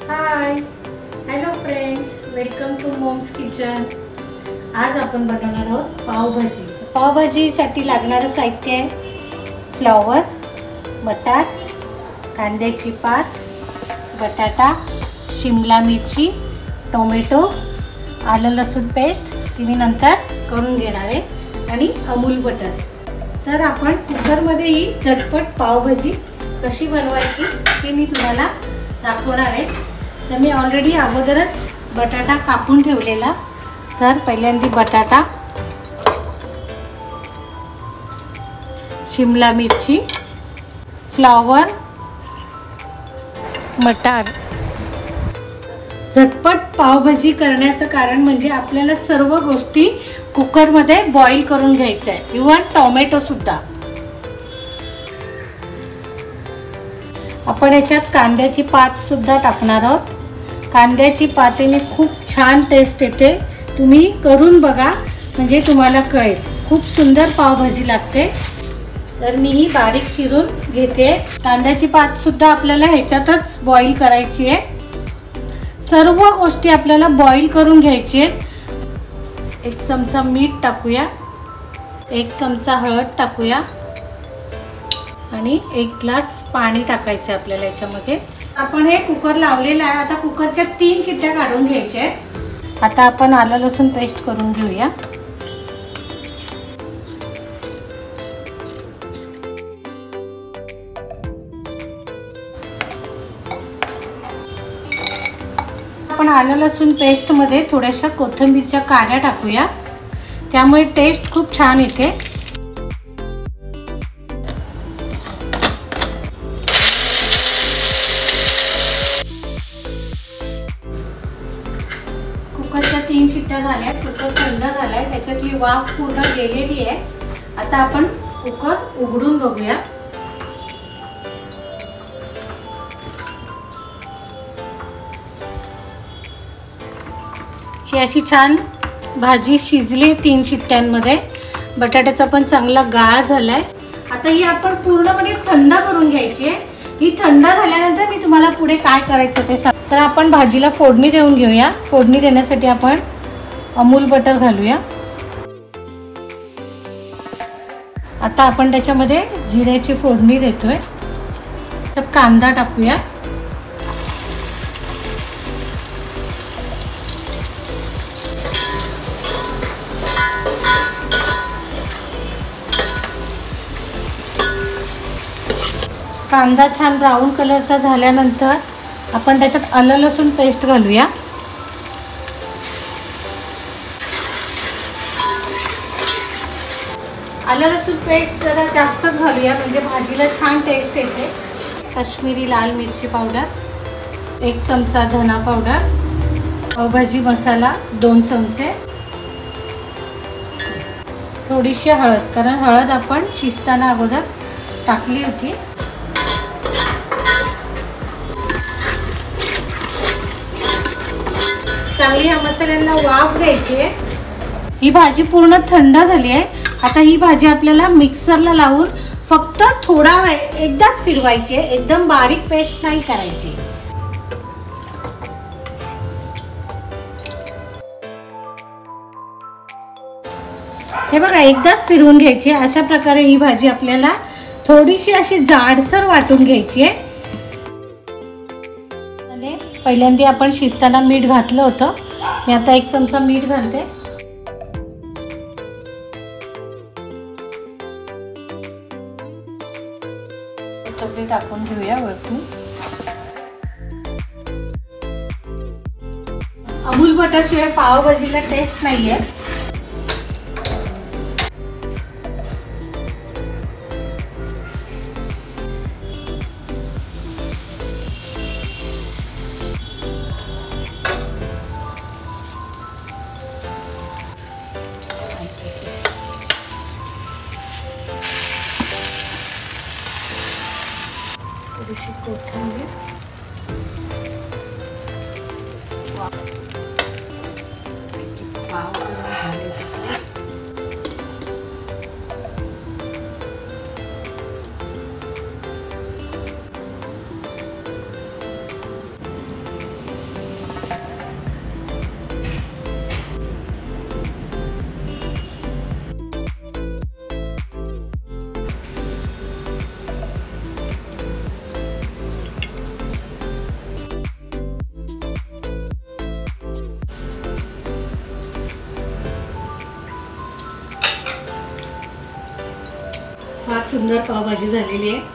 High hello friends, welcome to mom's kitchen. आज आपण बनवणार आहोत पावभाजी। पावभाजीसाठी लागणारं साहित्य आहे फ्लॉवर, मटार, कांद्याची पात, बटाटा, शिमला मिरची, टोमॅटो, आलं लसूण पेस्ट ती मी नंतर करून घेणार आहे आणि अमूल बटर। तर आपण कुकरमध्ये ही झटपट पावभाजी कशी बनवायची ते मी तुम्हाला दाखवणार आहे। तर मी ऑलरेडी अगोदरच बटाटा कापून ठेवलेला। तर पहिल्यांदा बटाटा, शिमला मिरची, फ्लॉवर, मटार। झटपट पावभाजी करण्याचं कारण म्हणजे आपल्याला सर्व गोष्टी कुकरमध्ये बॉईल करून घ्यायचं आहे, इव्हन टोमॅटो सुद्धा। आपण याच्यात कांद्याची पात सुद्धा टाकणार आहोत। कांद्याची पातेने खूप छान टेस्ट येते, तुम्ही करून बघा म्हणजे तुम्हाला कळेल। खूप सुंदर पावभाजी लागते। तर मी ही बारीक चिरून घेते। कांद्याची पात सुद्धा आपल्याला ह्याच्यातच बॉईल करायची आहे। सर्व गोष्टी आपल्याला बॉईल करून घ्यायची आहेत। 1 चमचा मीठ टाकूया, 1 चमचा हळद टाकूया आणि 1 ग्लास पाणी टाकायचं आपल्याला याच्यामध्ये। आपण हे कुकर लावलेला आहे। आता कुकरच्या 3 शिट्ट्या काढून घ्यायच्या आहेत। आता आपण आलं लसूण पेस्ट करून घेऊया। आपण आलं लसूण पेस्ट मध्ये थोड्याशा कोथिंबीरच्या काड्या टाकूया, त्यामुळे टेस्ट खूप छान येते। कुकरच्या 3 शिट्ट्या झाल्या, कुकर थंड झालाय, त्याच्यातली वाफ पूर्ण गेलेली आहे। आता आपण कुकर उघडून बघूया। ही अशी छान भाजी शिजली 3 शिट्ट्यांमध्ये। बटाट्याचा पण चांगला गाळ झालाय। आता ही आपण पूर्णपणे थंड करून घ्यायची आहे। ही थंड झाल्यानंतर मी तुम्हाला पुढे काय करायचं ते सांग। तर आपण भाजीला फोडणी देऊन घेऊया। फोडणी देण्यासाठी आपण अमूल बटर घालूया। आता आपण त्याच्यामध्ये जिऱ्याची फोडणी देतोय। तर कांदा टाकूया, कांदा छान ब्राऊन कलरचा झाल्यानंतर आपण त्याच्यात आलं लसूण पेस्ट घालूया। आलं लसूण पेस्ट जरा जास्तच घालूया म्हणजे भाजीला छान टेस्ट येते। काश्मीरी लाल मिरची पावडर, 1 चमचा धना पावडर, पावभाजी मसाला 2 चमचे, थोडीशी हळद, कारण हळद आपण शिजताना अगोदर टाकली होती। चांगली ह्या मसाल्यांना वाफ द्यायची आहे। ही भाजी पूर्ण थंड झाली आहे। आता ही भाजी आपल्याला मिक्सरला लावून फक्त थोडा वेळ एकदाच फिरवायची आहे, एकदम बारीक पेस्ट नाही करायची। हे बघा, एकदाच फिरवून घ्यायची। अशा प्रकारे ही भाजी आपल्याला थोडीशी अशी जाडसर वाटून घ्यायची आहे। पहिल्यांदा आपण शिजताना मीठ घातलं होतं, मी आता 1 चमचा मीठ घालते। कोथिंबीर टाकून घेऊया वरतून। अमूल बटर शिवाय पावभाजीला टेस्ट नाहीये। थोडीशी कोथिंबीर, पाव झाले। सुंदर पावभाजी झालेली आहे.